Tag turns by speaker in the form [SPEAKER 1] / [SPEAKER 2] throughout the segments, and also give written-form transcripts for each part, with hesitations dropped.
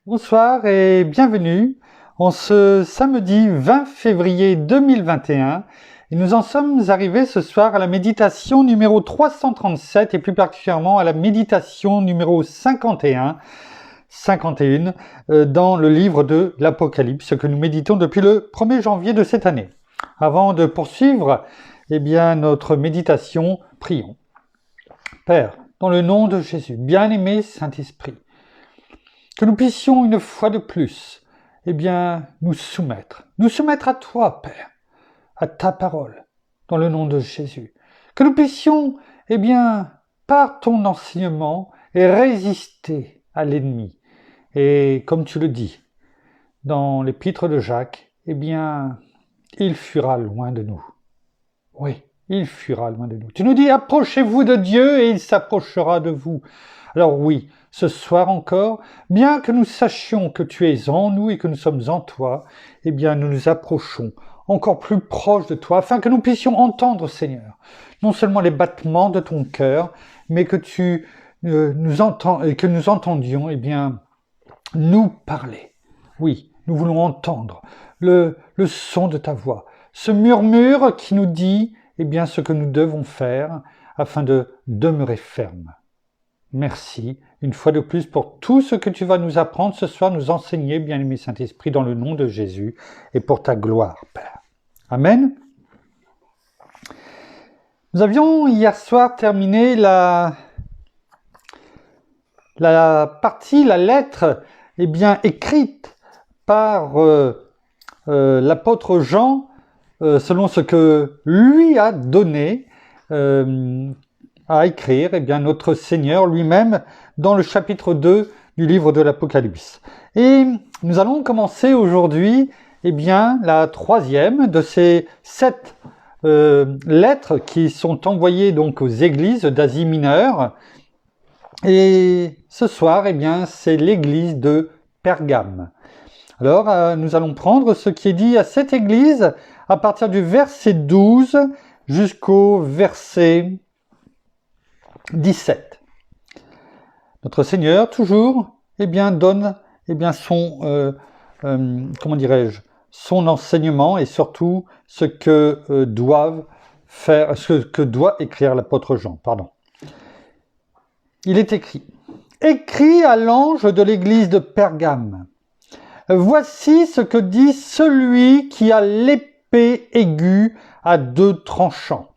[SPEAKER 1] Bonsoir et bienvenue en ce samedi 20 février 2021. Et nous en sommes arrivés ce soir à la méditation numéro 337 et plus particulièrement à la méditation numéro 51 dans le livre de l'Apocalypse que nous méditons depuis le 1er janvier de cette année. Avant de poursuivre notre méditation, prions. Père, dans le nom de Jésus, bien-aimé Saint-Esprit, que nous puissions une fois de plus, nous soumettre à toi, Père, à ta parole, dans le nom de Jésus. Que nous puissions, par ton enseignement, résister à l'ennemi. Et comme tu le dis, dans l'épître de Jacques, il fuira loin de nous. Oui, il fuira loin de nous. Tu nous dis, approchez-vous de Dieu et il s'approchera de vous. Alors oui, ce soir encore, bien que nous sachions que tu es en nous et que nous sommes en toi, nous nous approchons encore plus proche de toi, afin que nous puissions entendre, Seigneur, non seulement les battements de ton cœur, mais que nous entendions, nous parler. Oui, nous voulons entendre le son de ta voix, ce murmure qui nous dit, ce que nous devons faire afin de demeurer ferme. Merci, une fois de plus, pour tout ce que tu vas nous apprendre ce soir, nous enseigner, bien-aimé Saint-Esprit, dans le nom de Jésus, et pour ta gloire, Père. Amen. Nous avions hier soir terminé la lettre, écrite par l'apôtre Jean, selon ce que lui a donné, à écrire, notre Seigneur lui-même dans le chapitre 2 du livre de l'Apocalypse. Et nous allons commencer aujourd'hui, la troisième de ces 7 lettres qui sont envoyées donc aux églises d'Asie mineure. Et ce soir, c'est l'église de Pergame. Alors, nous allons prendre ce qui est dit à cette église à partir du verset 12 jusqu'au verset 17. Notre Seigneur, toujours, donne son enseignement et surtout ce que doit écrire l'apôtre Jean. Il est écrit: Écris à l'ange de l'église de Pergame. Voici ce que dit celui qui a l'épée aiguë à 2 tranchants.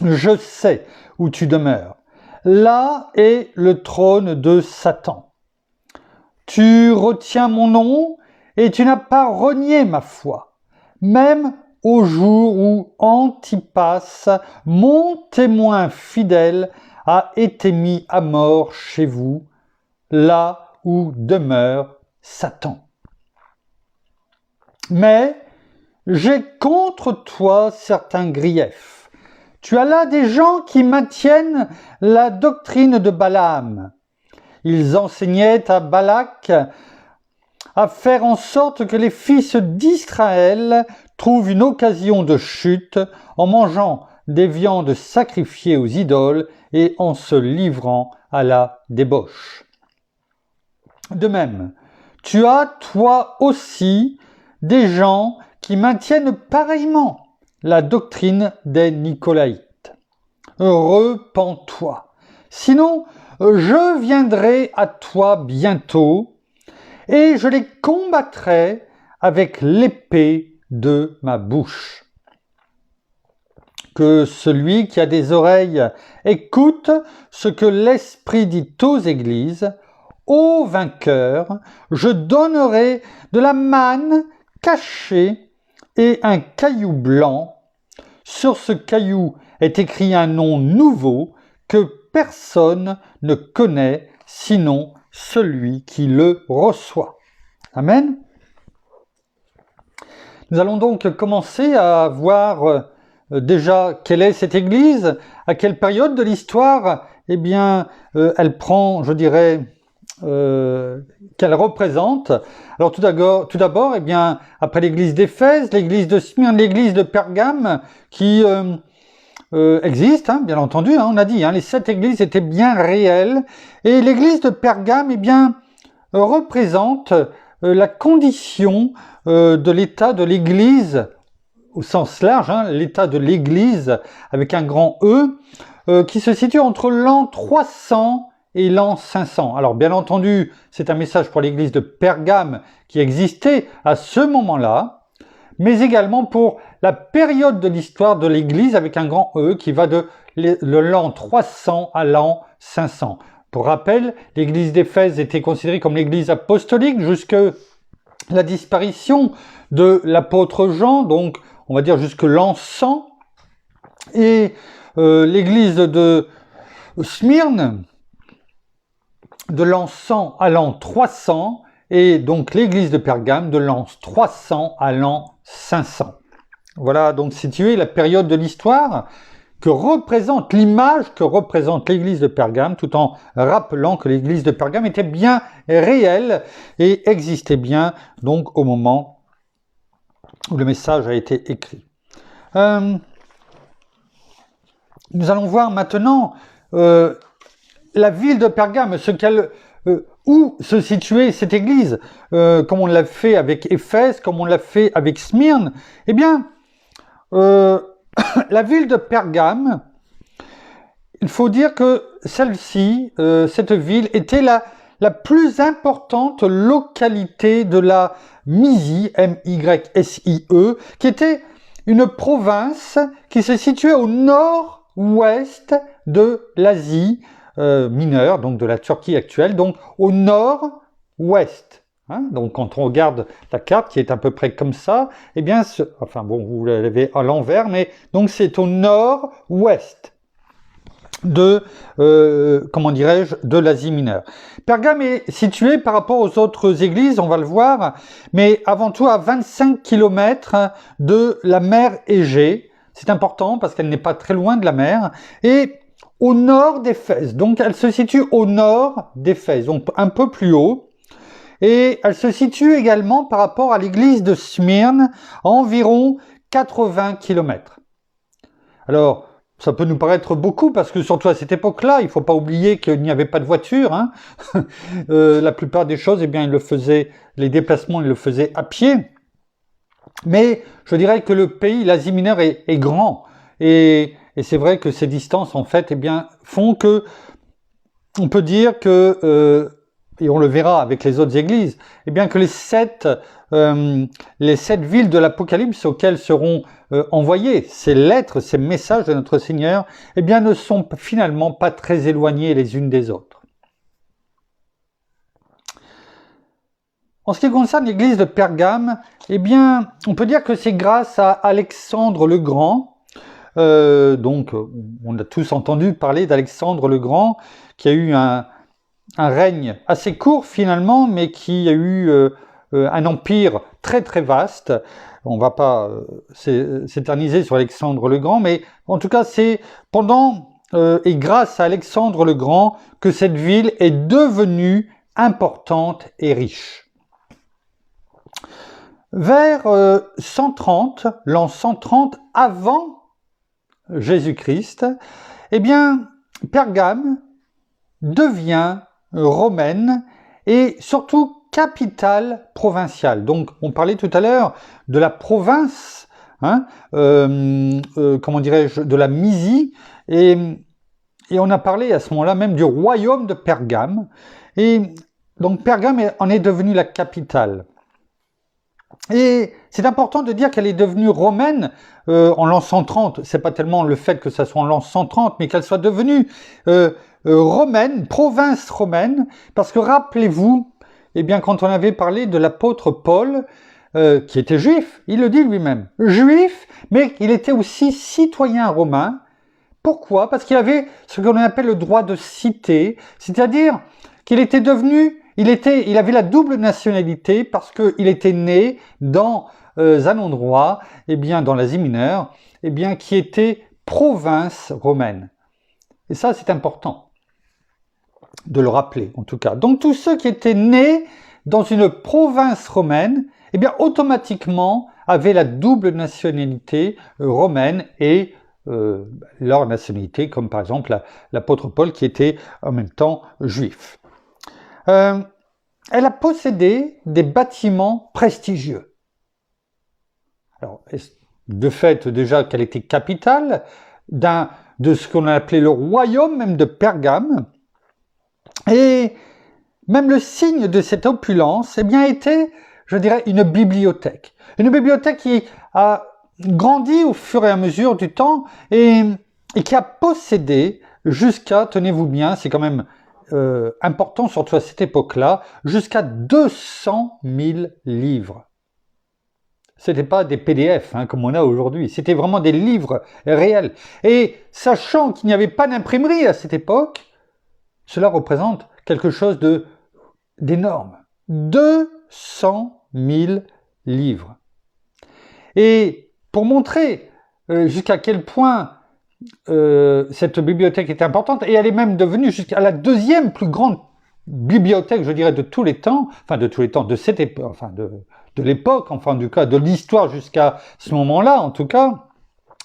[SPEAKER 1] Je sais où tu demeures. Là est le trône de Satan. Tu retiens mon nom et tu n'as pas renié ma foi, même au jour où Antipas, mon témoin fidèle, a été mis à mort chez vous, là où demeure Satan. Mais j'ai contre toi certains griefs. Tu as là des gens qui maintiennent la doctrine de Balaam. Ils enseignaient à Balak à faire en sorte que les fils d'Israël trouvent une occasion de chute en mangeant des viandes sacrifiées aux idoles et en se livrant à la débauche. De même, tu as toi aussi des gens qui maintiennent pareillement la doctrine des Nicolaïtes. Repens-toi, sinon je viendrai à toi bientôt et je les combattrai avec l'épée de ma bouche. Que celui qui a des oreilles écoute ce que l'Esprit dit aux églises. Au vainqueur, je donnerai de la manne cachée et un caillou blanc. Sur ce caillou est écrit un nom nouveau que personne ne connaît sinon celui qui le reçoit. Amen. Nous allons donc commencer à voir déjà quelle est cette église, à quelle période de l'histoire elle prend, qu'elle représente. Alors tout d'abord, après l'église d'Éphèse, l'église de Smyrne, l'église de Pergame, qui existe, bien entendu, on a dit, les 7 églises étaient bien réelles, et l'église de Pergame, représente la condition de l'état de l'Église au sens large, hein, l'état de l'Église avec un grand E, qui se situe entre l'an 300 et l'an 500. Alors bien entendu, c'est un message pour l'Église de Pergame qui existait à ce moment-là, mais également pour la période de l'histoire de l'Église avec un grand E qui va de l'an 300 à l'an 500. Pour rappel, l'Église d'Éphèse était considérée comme l'Église apostolique jusque la disparition de l'apôtre Jean, donc on va dire jusque l'an 100, et l'Église de Smyrne de l'an 100 à l'an 300, et donc l'Église de Pergame de l'an 300 à l'an 500. Voilà donc située la période de l'histoire que représente l'image que représente l'Église de Pergame, tout en rappelant que l'Église de Pergame était bien réelle et existait bien donc au moment où le message a été écrit. Nous allons voir maintenant la ville de Pergame, où se situait cette église, comme on l'a fait avec Éphèse, comme on l'a fait avec Smyrne. Eh bien, la ville de Pergame, il faut dire que celle-ci, cette ville, était la plus importante localité de la Mysie, M-Y-S-I-E, qui était une province qui se situait au nord-ouest de l'Asie mineure, donc de la Turquie actuelle, donc au nord-ouest. Hein, donc quand on regarde la carte qui est à peu près comme ça, eh bien, enfin bon, vous l'avez à l'envers, mais donc c'est au nord-ouest de, comment dirais-je, de l'Asie mineure. Pergame est située par rapport aux autres églises, on va le voir, mais avant tout à 25 km de la mer Égée. C'est important parce qu'elle n'est pas très loin de la mer, et au nord d'Éphèse. Donc elle se situe au nord d'Éphèse, donc un peu plus haut. Et elle se situe également par rapport à l'église de Smyrne, à environ 80 km. Alors, ça peut nous paraître beaucoup, parce que surtout à cette époque-là, il ne faut pas oublier qu'il n'y avait pas de voiture. Hein. La plupart des choses, eh bien, les déplacements, ils le faisaient à pied. Mais je dirais que le pays, l'Asie mineure, est grand. Et c'est vrai que ces distances, en fait, eh bien, font que on peut dire que et on le verra avec les autres églises, eh bien que les sept villes de l'Apocalypse auxquelles seront envoyés ces lettres, ces messages de notre Seigneur, eh bien ne sont finalement pas très éloignées les unes des autres. En ce qui concerne l'église de Pergame, eh bien, on peut dire que c'est grâce à Alexandre le Grand, donc on a tous entendu parler d'Alexandre le Grand, qui a eu un règne assez court finalement, mais qui a eu un empire très très vaste. On ne va pas s'éterniser sur Alexandre le Grand, mais en tout cas c'est pendant et grâce à Alexandre le Grand que cette ville est devenue importante et riche. Vers l'an 130 avant Jésus-Christ, eh bien Pergame devient romaine et surtout capitale provinciale. Donc on parlait tout à l'heure de la province, hein, comment dirais-je, de la Mysie, et on a parlé à ce moment-là même du royaume de Pergame, et donc Pergame en est devenue la capitale. Et c'est important de dire qu'elle est devenue romaine en l'an 130. C'est pas tellement le fait que ça soit en l'an 130, mais qu'elle soit devenue romaine, province romaine, parce que rappelez-vous, eh bien, quand on avait parlé de l'apôtre Paul, qui était juif, il le dit lui-même, juif, mais il était aussi citoyen romain. Pourquoi? Parce qu'il avait ce qu'on appelle le droit de cité, c'est-à-dire qu'il était devenu, il avait la double nationalité parce qu'il était né dans un endroit, eh bien, dans l'Asie mineure, eh bien, qui était province romaine. Et ça, c'est important de le rappeler, en tout cas. Donc, tous ceux qui étaient nés dans une province romaine, eh bien, automatiquement, avaient la double nationalité romaine et leur nationalité, comme par exemple l'apôtre Paul qui était en même temps juif. elle a possédé des bâtiments prestigieux. Alors, de fait, déjà qu'elle était capitale de ce qu'on a appelé le royaume même de Pergame, et même le signe de cette opulence, eh bien, était, je dirais, une bibliothèque. Une bibliothèque qui a grandi au fur et à mesure du temps et qui a possédé jusqu'à, tenez-vous bien, c'est quand même important, surtout à cette époque-là, jusqu'à 200 000 livres. Ce n'était pas des PDF comme on a aujourd'hui, c'était vraiment des livres réels. Et sachant qu'il n'y avait pas d'imprimerie à cette époque, cela représente quelque chose d'énorme. 200 000 livres. Et pour montrer jusqu'à quel point cette bibliothèque était importante, et elle est même devenue jusqu'à la deuxième plus grande bibliothèque, je dirais, de tous les temps, enfin de tous les temps, de cette époque, enfin de l'époque, enfin du cas de l'histoire jusqu'à ce moment-là, en tout cas,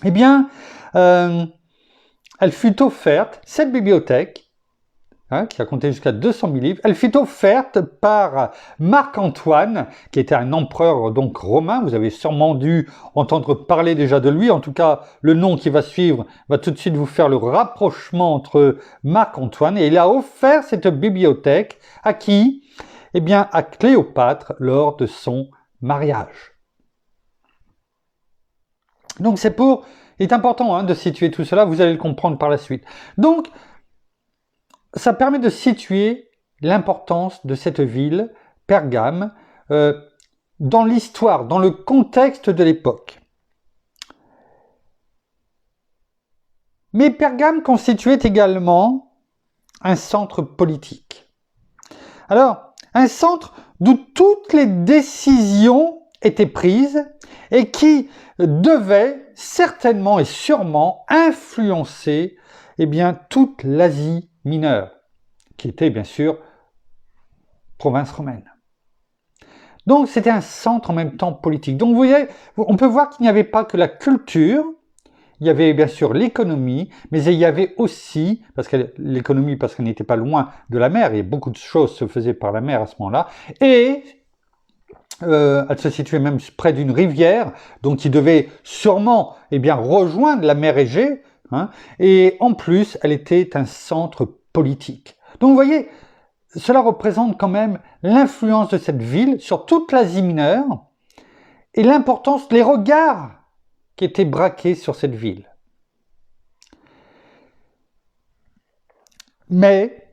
[SPEAKER 1] eh bien, elle fut offerte, cette bibliothèque, qui a compté jusqu'à 200 000 livres, elle fut offerte par Marc-Antoine, qui était un empereur donc romain. Vous avez sûrement dû entendre parler déjà de lui. En tout cas, le nom qui va suivre va tout de suite vous faire le rapprochement entre Marc-Antoine. Et il a offert cette bibliothèque à qui? Eh bien, à Cléopâtre lors de son mariage. Donc il est important de situer tout cela, vous allez le comprendre par la suite. Donc, ça permet de situer l'importance de cette ville, Pergame, dans l'histoire, dans le contexte de l'époque. Mais Pergame constituait également un centre politique. Alors, un centre d'où toutes les décisions étaient prises et qui devait certainement et sûrement influencer toute l'Asie mineure, qui était bien sûr province romaine. Donc c'était un centre en même temps politique. Donc vous voyez, on peut voir qu'il n'y avait pas que la culture, il y avait bien sûr l'économie, mais il y avait aussi, parce que l'économie, parce qu'on n'était pas loin de la mer, et beaucoup de choses se faisaient par la mer à ce moment-là, et elle se situait même près d'une rivière, donc qui devait sûrement rejoindre la mer Égée, et en plus, elle était un centre politique. Donc vous voyez, cela représente quand même l'influence de cette ville sur toute l'Asie mineure et l'importance, les regards qui étaient braqués sur cette ville. Mais,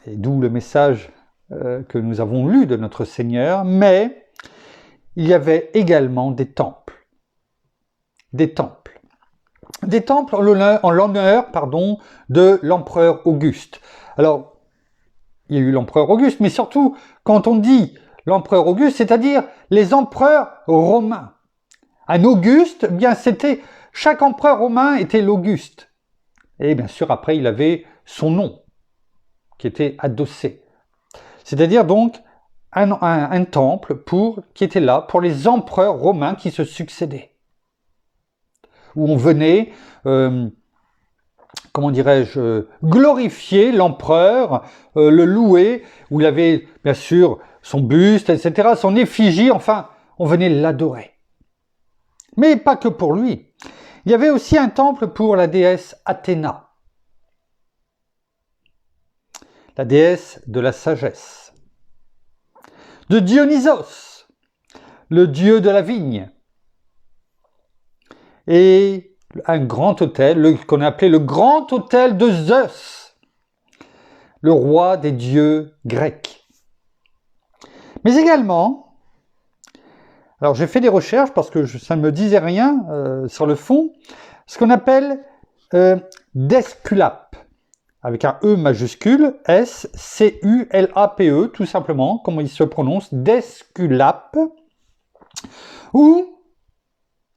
[SPEAKER 1] et d'où le message que nous avons lu de notre Seigneur, mais il y avait également des temples. Des temples. Des temples en l'honneur de l'empereur Auguste. Alors, il y a eu l'empereur Auguste, mais surtout, quand on dit l'empereur Auguste, c'est-à-dire les empereurs romains. Un Auguste, chaque empereur romain était l'Auguste. Et bien sûr, après, il avait son nom, qui était adossé. C'est-à-dire donc un temple qui était là pour les empereurs romains qui se succédaient. Où on venait, glorifier l'empereur, le louer, où il avait bien sûr son buste, etc., son effigie, enfin, on venait l'adorer. Mais pas que pour lui. Il y avait aussi un temple pour la déesse Athéna, la déesse de la sagesse, de Dionysos, le dieu de la vigne, et un grand autel, qu'on appelait le grand autel de Zeus, le roi des dieux grecs. Mais également, alors j'ai fait des recherches parce que ça ne me disait rien sur le fond, ce qu'on appelle d'Esculape, avec un E majuscule, S-C-U-L-A-P-E, tout simplement, comment il se prononce, d'Esculape, ou,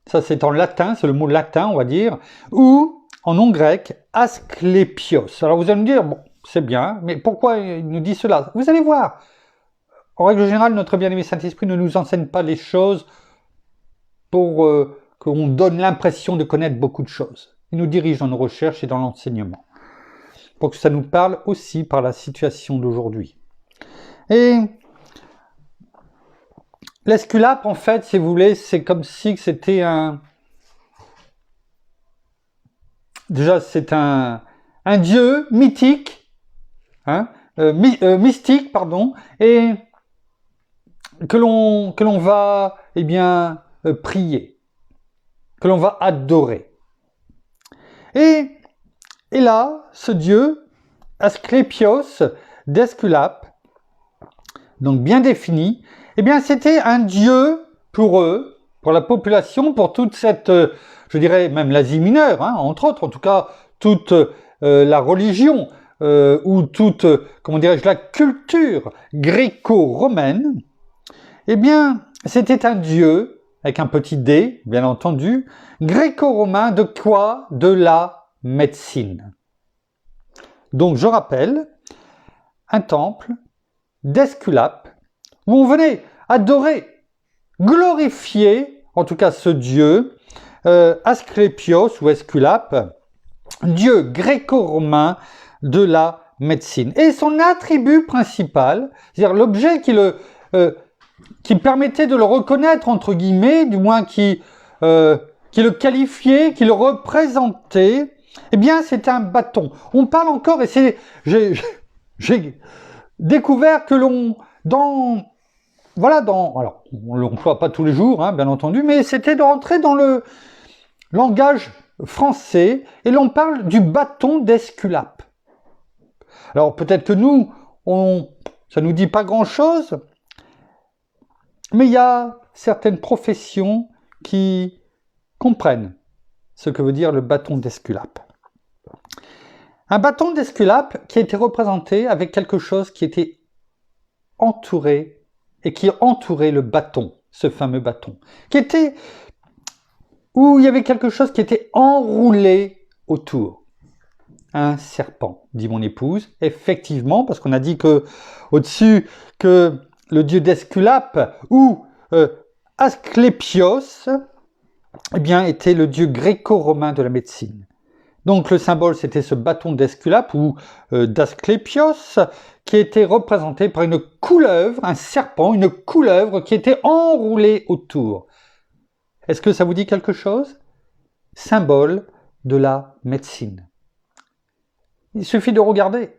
[SPEAKER 1] ça c'est en latin, c'est le mot latin on va dire, ou en nom grec, Asklépios. Alors vous allez me dire, bon, c'est bien, mais pourquoi il nous dit cela? Vous allez voir. En règle générale, notre bien-aimé Saint-Esprit ne nous enseigne pas les choses pour qu'on donne l'impression de connaître beaucoup de choses. Il nous dirige dans nos recherches et dans l'enseignement, pour que ça nous parle aussi par la situation d'aujourd'hui. Et l'Esculape, en fait, si vous voulez, c'est comme si c'était un... Déjà, c'est un dieu mythique, hein, mystique, pardon, et que l'on va, eh bien, prier, que l'on va adorer. Et là, ce dieu, Asclépios d'Esculape, donc bien défini, eh bien, c'était un dieu pour eux, pour la population, pour toute cette, je dirais même l'Asie mineure, hein, entre autres, en tout cas, toute la religion, ou toute, comment dirais-je, la culture gréco-romaine, eh bien, c'était un dieu, avec un petit d, bien entendu, gréco-romain de quoi? De la médecine. Donc, je rappelle, un temple d'Esculape, où on venait adorer, glorifier, en tout cas ce dieu, Asclépios ou Esculape, dieu gréco-romain de la médecine. Et son attribut principal, c'est-à-dire l'objet qui permettait de le reconnaître, entre guillemets, du moins qui le qualifiait, qui le représentait, eh bien, c'était un bâton. On parle encore, et j'ai découvert que alors, on ne l'emploie pas tous les jours, hein, bien entendu, mais c'était de rentrer dans le langage français, et l'on parle du bâton d'Esculape. Alors, peut-être que nous, ça ne nous dit pas grand-chose, mais il y a certaines professions qui comprennent ce que veut dire le bâton d'Esculape. Un bâton d'Esculape qui était représenté avec quelque chose qui était entouré et qui entourait le bâton, ce fameux bâton, où il y avait quelque chose qui était enroulé autour. Un serpent, dit mon épouse, effectivement, parce qu'on a dit que au-dessus que le dieu d'Esculape ou Asclépios, eh bien, était le dieu gréco-romain de la médecine. Donc le symbole, c'était ce bâton d'Esculape ou d'Asclépios, qui était représenté par une couleuvre, un serpent, une couleuvre qui était enroulée autour. Est-ce que ça vous dit quelque chose? Symbole de la médecine. Il suffit de regarder.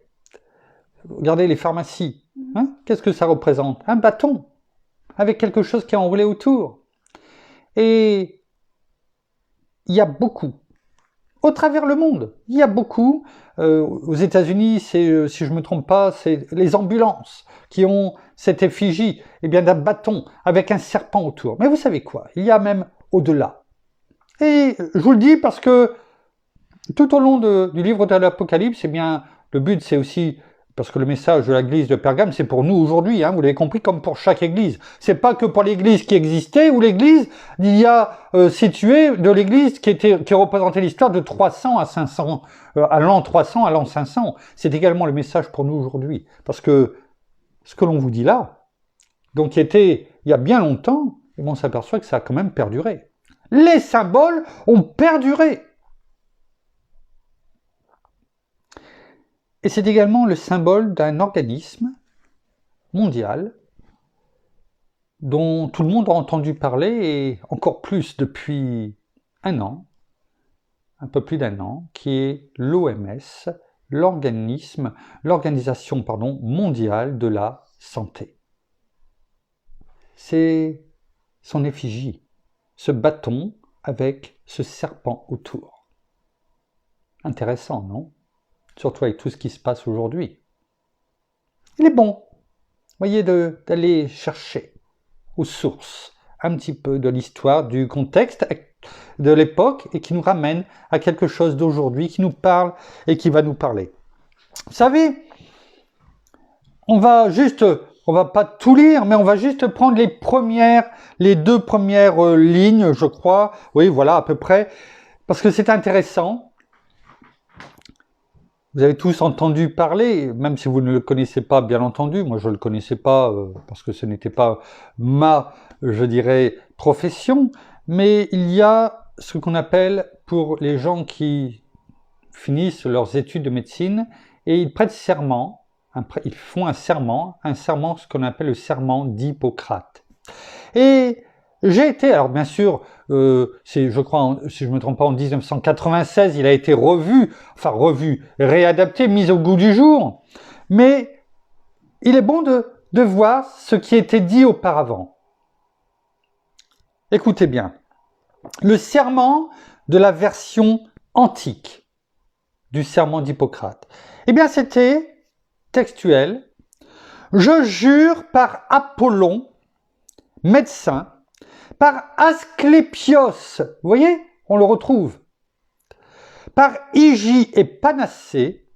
[SPEAKER 1] Regardez les pharmacies. Hein? Qu'est-ce que ça représente? Un bâton, avec quelque chose qui est enroulé autour. Et il y a beaucoup. Au travers le monde, il y a beaucoup. Aux États-Unis, si je ne me trompe pas, c'est les ambulances qui ont cette effigie d'un bâton avec un serpent autour. Mais vous savez quoi? Il y a même au-delà. Et je vous le dis parce que tout au long du livre de l'Apocalypse, le but c'est aussi, parce que le message de l'église de Pergame, c'est pour nous aujourd'hui, hein, vous l'avez compris, comme pour chaque église. C'est pas que pour l'église qui existait, ou l'église il y a située de l'église qui représentait l'histoire de 300 à 500, à l'an 300 à l'an 500. C'est également le message pour nous aujourd'hui. Parce que ce que l'on vous dit là, donc qui était il y a bien longtemps, on s'aperçoit que ça a quand même perduré. Les symboles ont perduré. Et c'est également le symbole d'un organisme mondial dont tout le monde a entendu parler, et encore plus depuis un an, un peu plus d'un an, qui est l'OMS, l'organisation mondiale de la santé. C'est son effigie, ce bâton avec ce serpent autour. Intéressant, non? Surtout avec tout ce qui se passe aujourd'hui. Il est bon, voyez, d'aller chercher aux sources un petit peu de l'histoire, du contexte de l'époque, et qui nous ramène à quelque chose d'aujourd'hui, qui nous parle et qui va nous parler. Vous savez, on va pas tout lire, mais on va juste prendre les deux premières lignes, je crois. Oui, voilà, à peu près, parce que c'est intéressant. Vous avez tous entendu parler, même si vous ne le connaissez pas, bien entendu. Moi, je ne le connaissais pas parce que ce n'était pas ma, je dirais, profession. Mais il y a ce qu'on appelle, pour les gens qui finissent leurs études de médecine, et ils prêtent serment ils font un serment, ce qu'on appelle le serment d'Hippocrate. Et j'ai été, alors bien sûr, c'est, je crois, si je ne me trompe pas, en 1996, il a été revu, réadapté, mis au goût du jour, mais il est bon de voir ce qui était dit auparavant. Écoutez bien, le serment de la version antique du serment d'Hippocrate, eh bien c'était textuel. Je jure par Apollon, médecin, par Asclépios, vous voyez, on le retrouve, par Hygie et Panacée,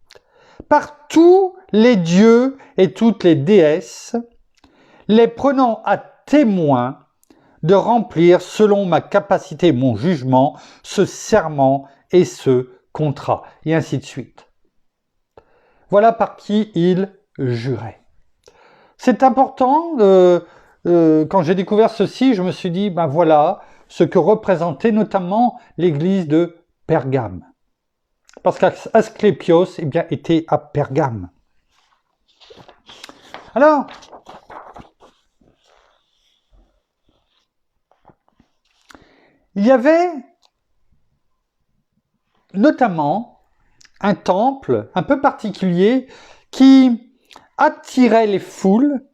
[SPEAKER 1] par tous les dieux et toutes les déesses, les prenant à témoin de remplir selon ma capacité et mon jugement ce serment et ce contrat, et ainsi de suite. Voilà par qui il jurait. C'est important, quand j'ai découvert ceci, je me suis dit, ben voilà ce que représentait notamment l'église de Pergame. Parce qu'Asclépios eh bien, était à Pergame. Alors, il y avait notamment un temple un peu particulier qui attirait les foules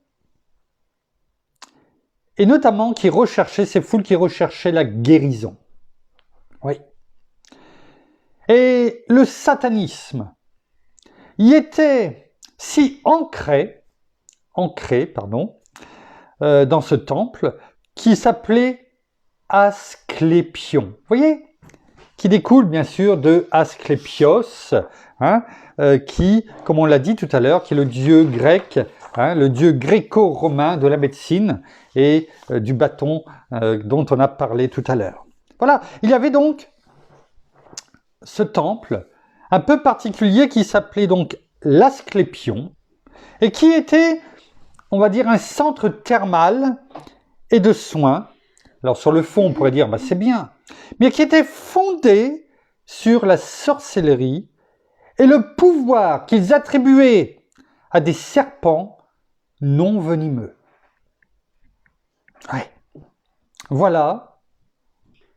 [SPEAKER 1] et notamment qui recherchait ces foules qui recherchaient la guérison. Oui. Et le satanisme y était si ancré dans ce temple qui s'appelait Asclépion. Vous voyez, qui découle bien sûr de Asclépios, qui, comme on l'a dit tout à l'heure, qui est le dieu grec, le dieu gréco-romain de la médecine et du bâton dont on a parlé tout à l'heure. Voilà, il y avait donc ce temple un peu particulier qui s'appelait donc l'Asclépion et qui était, on va dire, un centre thermal et de soins. Alors sur le fond, on pourrait dire, c'est bien, mais qui était fondé sur la sorcellerie et le pouvoir qu'ils attribuaient à des serpents non venimeux. Ouais. Voilà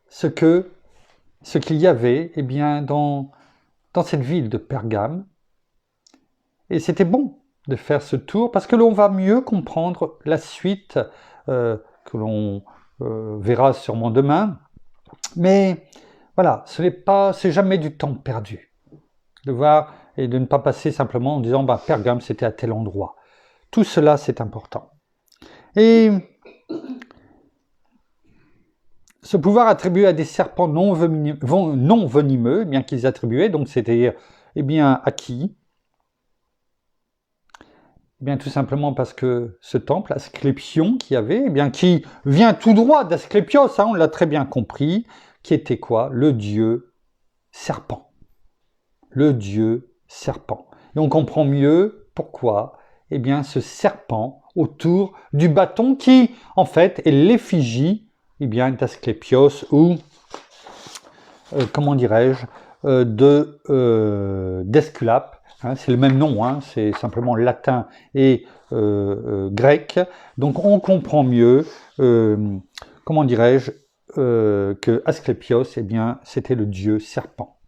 [SPEAKER 1] ce qu'il y avait eh bien, dans cette ville de Pergame. Et c'était bon de faire ce tour parce que l'on va mieux comprendre la suite que l'on verra sûrement demain. Mais voilà, c'est jamais du temps perdu de voir et de ne pas passer simplement en disant Pergame c'était à tel endroit. Tout cela c'est important. Et ce pouvoir attribué à des serpents non venimeux, bien qu'ils attribuaient, donc c'est-à-dire à qui? Bien tout simplement parce que ce temple, Asclépion, qui vient tout droit d'Asclépios, on l'a très bien compris, qui était quoi? Le dieu serpent. Le dieu serpent. Et on comprend mieux pourquoi, ce serpent autour du bâton qui, en fait, est l'effigie d'Asclépios ou, d'Esculape. C'est le même nom, c'est simplement latin et grec. Donc on comprend mieux, que Asclépios, c'était le dieu serpent.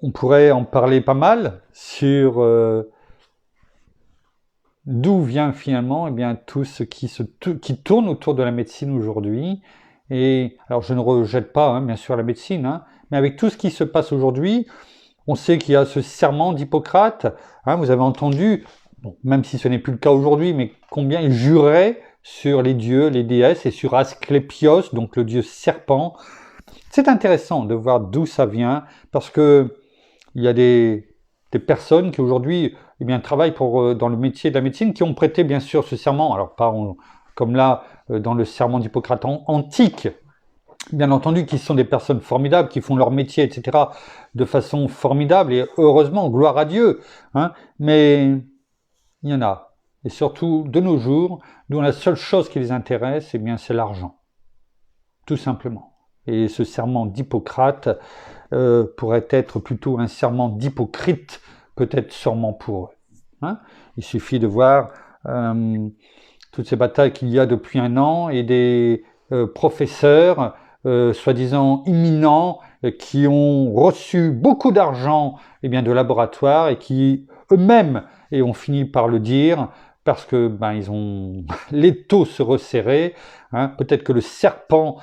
[SPEAKER 1] On pourrait en parler pas mal sur d'où vient finalement tout ce qui tourne autour de la médecine aujourd'hui. Et alors je ne rejette pas bien sûr la médecine, mais avec tout ce qui se passe aujourd'hui, on sait qu'il y a ce serment d'Hippocrate, vous avez entendu, même si ce n'est plus le cas aujourd'hui, mais combien il jurait sur les dieux, les déesses, et sur Asclépios, donc le dieu serpent. C'est intéressant de voir d'où ça vient, parce que il y a des personnes qui aujourd'hui travaillent dans le métier de la médecine, qui ont prêté bien sûr ce serment, alors pas comme là dans le serment d'Hippocrate antique, bien entendu, qui sont des personnes formidables, qui font leur métier, etc., de façon formidable, et heureusement, gloire à Dieu, mais il y en a, et surtout de nos jours, dont la seule chose qui les intéresse, c'est l'argent, tout simplement. Et ce serment d'Hippocrate pourrait être plutôt un serment d'hypocrite peut-être sûrement pour eux. Hein. Il suffit de voir toutes ces batailles qu'il y a depuis un an et des professeurs soi-disant imminents qui ont reçu beaucoup d'argent de laboratoires et qui eux-mêmes, et ont fini par le dire, parce que ils ont l'étau se resserrait, hein, peut-être que le serpent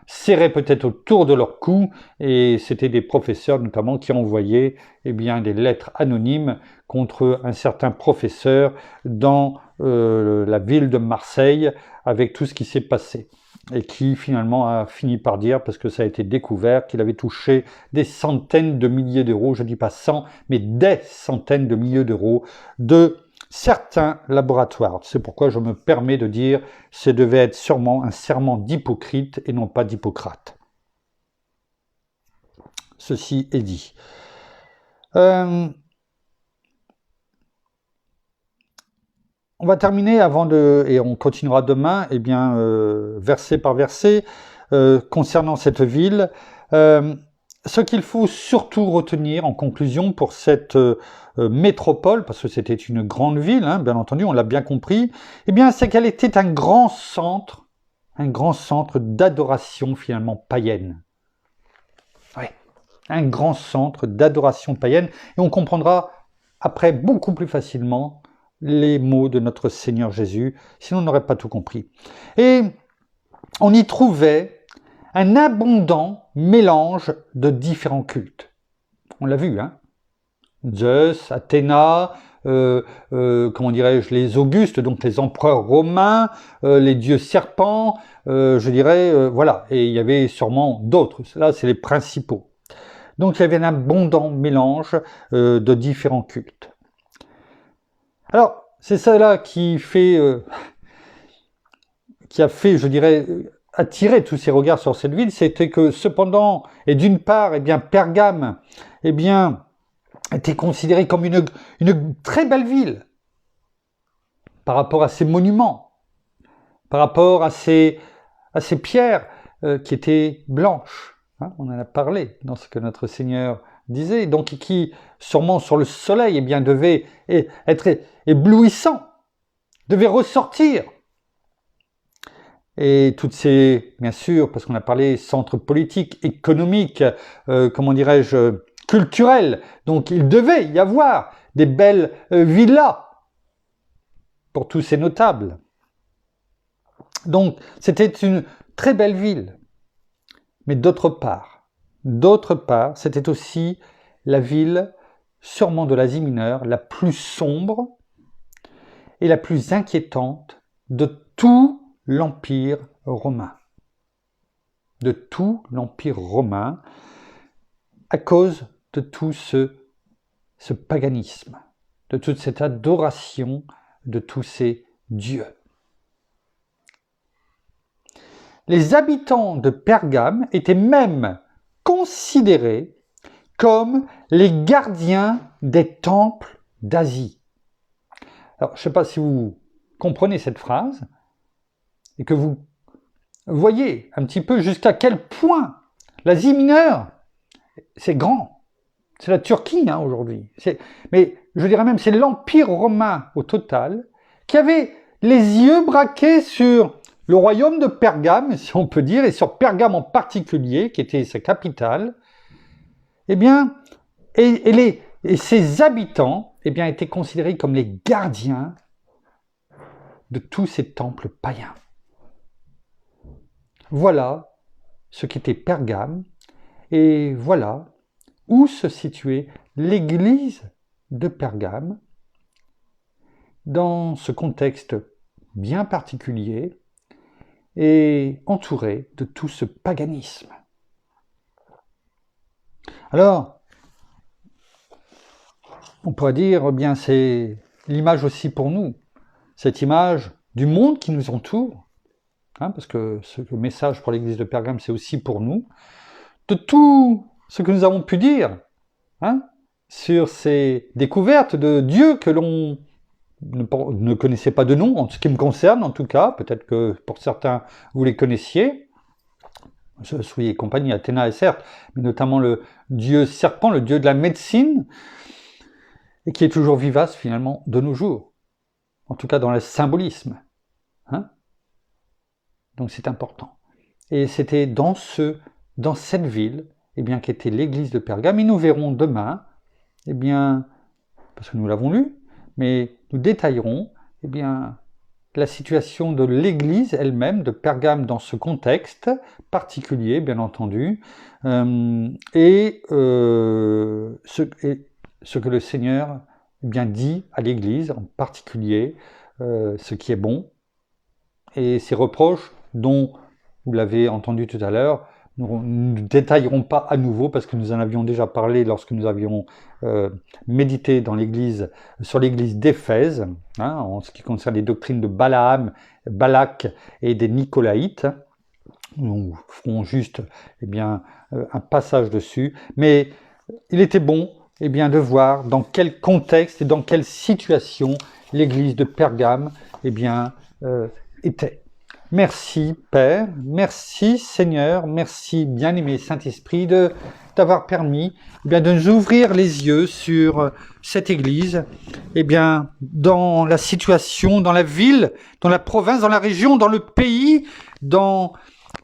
[SPEAKER 1] serrait peut-être autour de leur cou, et c'était des professeurs notamment qui envoyaient des lettres anonymes contre un certain professeur dans la ville de Marseille, avec tout ce qui s'est passé, et qui finalement a fini par dire, parce que ça a été découvert, qu'il avait touché des centaines de milliers d'euros, je ne dis pas 100, mais des centaines de milliers d'euros de certains laboratoires. C'est pourquoi je me permets de dire que ce devait être sûrement un serment d'Hippocrate et non pas d'Hippocrate. Ceci est dit. On va terminer et on continuera demain, verset par verset, concernant cette ville. Ce qu'il faut surtout retenir en conclusion pour cette métropole, parce que c'était une grande ville, hein, bien entendu, on l'a bien compris, c'est qu'elle était un grand centre d'adoration finalement païenne. Oui, un grand centre d'adoration païenne, et on comprendra après beaucoup plus facilement les mots de notre Seigneur Jésus, sinon on n'aurait pas tout compris. Et on y trouvait un abondant mélange de différents cultes. On l'a vu, hein. Zeus, Athéna, les Augustes, donc les empereurs romains, les dieux serpents, voilà. Et il y avait sûrement d'autres. Là, c'est les principaux. Donc, il y avait un abondant mélange de différents cultes. Alors, c'est ça là qui a fait, attirer tous ces regards sur cette ville, c'était que cependant, et d'une part, Pergame, était considérée comme une très belle ville par rapport à ses monuments, par rapport à ses pierres qui étaient blanches. Hein, on en a parlé dans ce que notre Seigneur disait, donc qui, sûrement sur le soleil, devait être éblouissant, devait ressortir. Et toutes ces, bien sûr, parce qu'on a parlé centres politiques, économiques, culturels, donc il devait y avoir des belles villas pour tous ces notables. Donc c'était une très belle ville. Mais d'autre part, c'était aussi la ville, sûrement de l'Asie mineure, la plus sombre et la plus inquiétante de tout l'Empire romain. De tout l'Empire romain, à cause de tout ce paganisme, de toute cette adoration de tous ces dieux. Les habitants de Pergame étaient même considérés comme les gardiens des temples d'Asie. Alors, je ne sais pas si vous comprenez cette phrase et que vous voyez un petit peu jusqu'à quel point l'Asie mineure, c'est grand. C'est la Turquie aujourd'hui. Mais je dirais même c'est l'Empire romain au total qui avait les yeux braqués sur le royaume de Pergame, si on peut dire, et sur Pergame en particulier, qui était sa capitale. Et ses habitants étaient considérés comme les gardiens de tous ces temples païens. Voilà ce qu'était Pergame, et voilà où se situait l'église de Pergame dans ce contexte bien particulier et entouré de tout ce paganisme. Alors, on pourrait dire, c'est l'image aussi pour nous, cette image du monde qui nous entoure, hein, parce que ce message pour l'église de Pergame, c'est aussi pour nous, de tout ce que nous avons pu dire, hein, sur ces découvertes de Dieu que l'on ne connaissait pas de nom, en ce qui me concerne en tout cas, peut-être que pour certains vous les connaissiez, Zeus et compagnie, Athéna est certes, mais notamment le dieu serpent, le dieu de la médecine, et qui est toujours vivace finalement de nos jours, en tout cas dans le symbolisme. Hein? Donc c'est important. Et c'était dans cette ville, eh bien, qu'était l'église de Pergame, et nous verrons demain, eh bien, parce que nous l'avons lu, mais nous détaillerons, eh bien, la situation de l'église elle-même, de Pergame dans ce contexte particulier, bien entendu, et ce que le Seigneur eh bien, dit à l'église en particulier, ce qui est bon, et ses reproches dont, vous l'avez entendu tout à l'heure, nous ne détaillerons pas à nouveau parce que nous en avions déjà parlé lorsque nous avions médité dans l'église, sur l'église d'Éphèse, hein, en ce qui concerne les doctrines de Balaam, Balak et des Nicolaïtes. Nous ferons juste eh bien, un passage dessus, mais il était bon eh bien, de voir dans quel contexte et dans quelle situation l'église de Pergame eh bien, était. Merci Père, merci Seigneur, merci bien-aimé Saint-Esprit d'avoir permis eh bien, de nous ouvrir les yeux sur cette Église, eh bien, dans la situation, dans la ville, dans la province, dans la région, dans le pays dans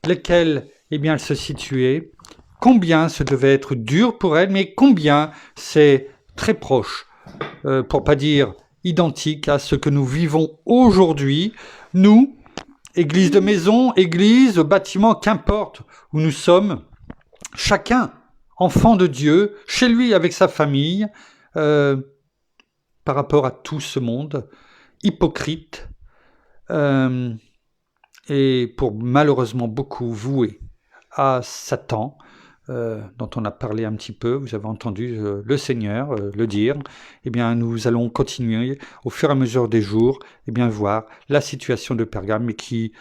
[SPEAKER 1] lequel eh bien, elle se situait, combien ce devait être dur pour elle, mais combien c'est très proche, pour pas dire identique à ce que nous vivons aujourd'hui, nous, Église de maison, église, bâtiment, qu'importe où nous sommes, chacun enfant de Dieu, chez lui avec sa famille, par rapport à tout ce monde, hypocrite, et pour malheureusement beaucoup voué à Satan, dont on a parlé un petit peu, vous avez entendu le Seigneur le dire, eh bien nous allons continuer au fur et à mesure des jours, eh bien voir la situation de Pergame, mais qui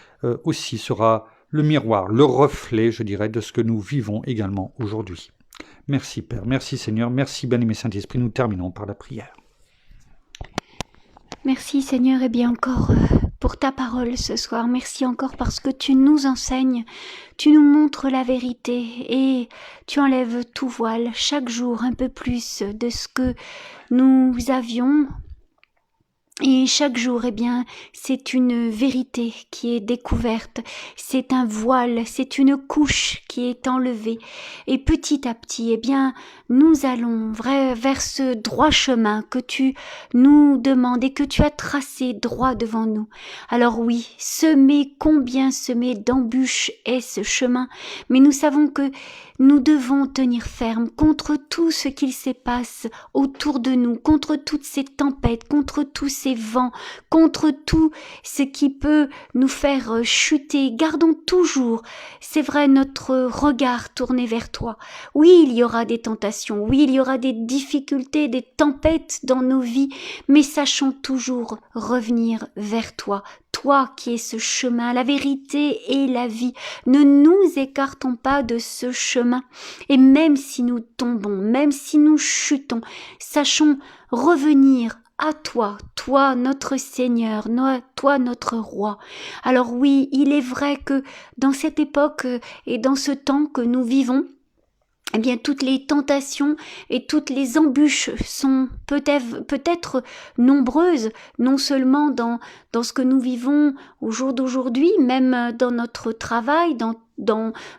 [SPEAKER 1] aussi sera le miroir, le reflet, je dirais, de ce que nous vivons également aujourd'hui. Merci Père, merci Seigneur, merci bien-aimé Saint-Esprit, nous terminons par la prière.
[SPEAKER 2] Merci Seigneur, et bien encore pour ta parole ce soir. Merci encore parce que tu nous enseignes, tu nous montres la vérité et tu enlèves tout voile chaque jour un peu plus de ce que nous avions. Et chaque jour, eh bien, c'est une vérité qui est découverte, c'est un voile, c'est une couche qui est enlevée. Et petit à petit, eh bien, nous allons vers ce droit chemin que tu nous demandes et que tu as tracé droit devant nous. Alors oui, combien semer d'embûches est ce chemin, mais nous savons que nous devons tenir ferme contre tout ce qu'il se passe autour de nous, contre toutes ces tempêtes, contre tous ces vents, contre tout ce qui peut nous faire chuter. Gardons toujours, c'est vrai, notre regard tourné vers toi. Oui, il y aura des tentations, oui, il y aura des difficultés, des tempêtes dans nos vies, mais sachons toujours revenir vers toi. Toi qui es ce chemin, la vérité et la vie, ne nous écartons pas de ce chemin. Et même si nous tombons, même si nous chutons, sachons revenir à toi, toi notre Seigneur, toi notre Roi. Alors oui, il est vrai que dans cette époque et dans ce temps que nous vivons, eh bien, toutes les tentations et toutes les embûches sont peut-être nombreuses, non seulement dans ce que nous vivons au jour d'aujourd'hui, même dans notre travail, dans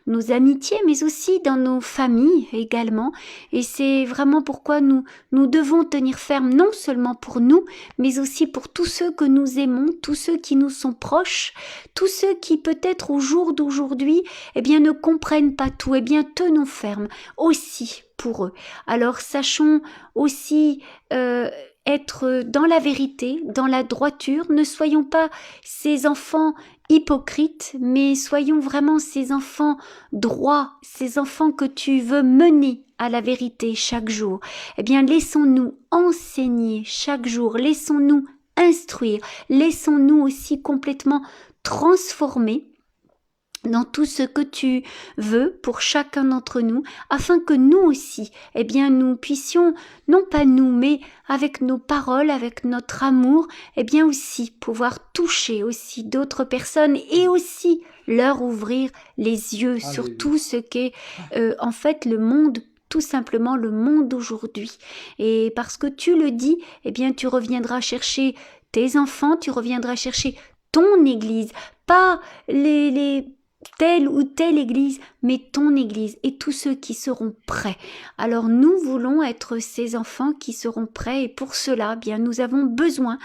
[SPEAKER 2] nos amitiés, mais aussi dans nos familles également. Et c'est vraiment pourquoi nous devons tenir ferme, non seulement pour nous, mais aussi pour tous ceux que nous aimons, tous ceux qui nous sont proches, tous ceux qui peut-être au jour d'aujourd'hui, eh bien, ne comprennent pas tout. Eh bien, tenons ferme aussi pour eux. Alors, sachons aussi être dans la vérité, dans la droiture. Ne soyons pas ces enfants hypocrites, mais soyons vraiment ces enfants droits, ces enfants que tu veux mener à la vérité chaque jour. Eh bien, laissons-nous enseigner chaque jour, laissons-nous instruire, laissons-nous aussi complètement transformer dans tout ce que tu veux pour chacun d'entre nous, afin que nous aussi, eh bien, nous puissions, non pas nous, mais avec nos paroles, avec notre amour, eh bien aussi pouvoir toucher aussi d'autres personnes et aussi leur ouvrir les yeux sur tout ce qu'est en fait le monde tout simplement le monde d'aujourd'hui. Et parce que tu le dis, eh bien tu reviendras chercher tes enfants, tu reviendras chercher ton Église, pas les telle ou telle église, mais ton église et tous ceux qui seront prêts. Alors nous voulons être ces enfants qui seront prêts et pour cela, eh bien, nous avons besoin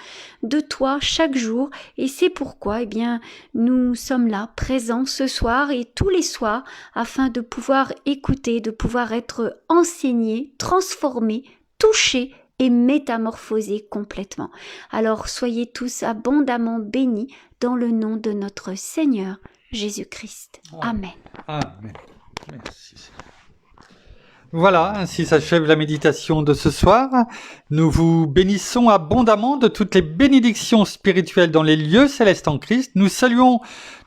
[SPEAKER 2] de toi chaque jour et c'est pourquoi, eh bien, nous sommes là, présents ce soir et tous les soirs afin de pouvoir écouter, de pouvoir être enseignés, transformés, touchés et métamorphosés complètement. Alors soyez tous abondamment bénis dans le nom de notre Seigneur Jésus-Christ. Amen.
[SPEAKER 1] Amen. Merci. Voilà, ainsi s'achève la méditation de ce soir. Nous vous bénissons abondamment de toutes les bénédictions spirituelles dans les lieux célestes en Christ. Nous saluons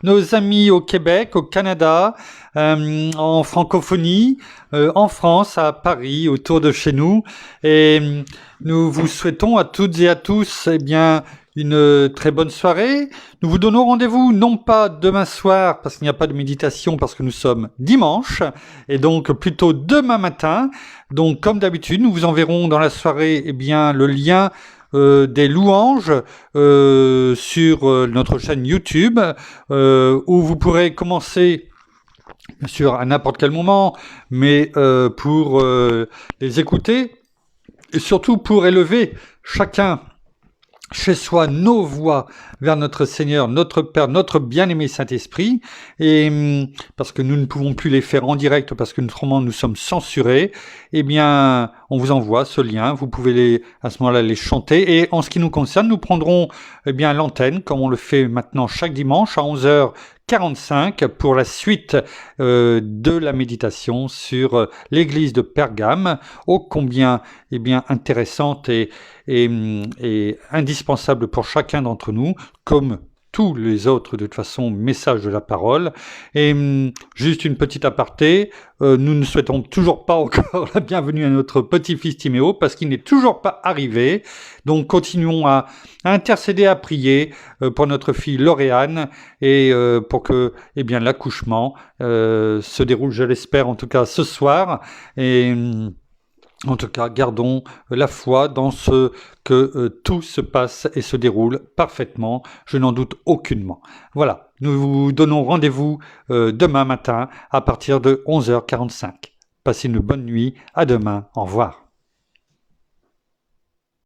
[SPEAKER 1] nos amis au Québec, au Canada, en francophonie, en France, à Paris, autour de chez nous. Et nous vous souhaitons à toutes et à tous, eh bien, une très bonne soirée. Nous vous donnons rendez-vous non pas demain soir parce qu'il n'y a pas de méditation parce que nous sommes dimanche et donc plutôt demain matin. Donc comme d'habitude, nous vous enverrons dans la soirée eh bien le lien des louanges sur notre chaîne YouTube où vous pourrez commencer bien sûr à n'importe quel moment, mais pour les écouter et surtout pour élever chacun chez soi nos voix vers notre Seigneur, notre Père, notre bien-aimé Saint-Esprit, et parce que nous ne pouvons plus les faire en direct parce que autrement nous sommes censurés, eh bien on vous envoie ce lien, vous pouvez à ce moment-là les chanter, et en ce qui nous concerne, nous prendrons eh bien l'antenne comme on le fait maintenant chaque dimanche à 11h45 pour la suite de la méditation sur l'église de Pergame, ô combien eh bien intéressante et indispensable pour chacun d'entre nous, comme tous les autres, de toute façon, messages de la parole. Et juste une petite aparté, nous ne souhaitons toujours pas encore la bienvenue à notre petit-fils Timéo, parce qu'il n'est toujours pas arrivé. Donc continuons à intercéder, à prier pour notre fille Lauriane, et pour que eh bien, l'accouchement se déroule, je l'espère, en tout cas ce soir. Et en tout cas, gardons la foi dans ce que tout se passe et se déroule parfaitement, je n'en doute aucunement. Voilà, nous vous donnons rendez-vous demain matin à partir de 11h45. Passez une bonne nuit, à demain, au revoir.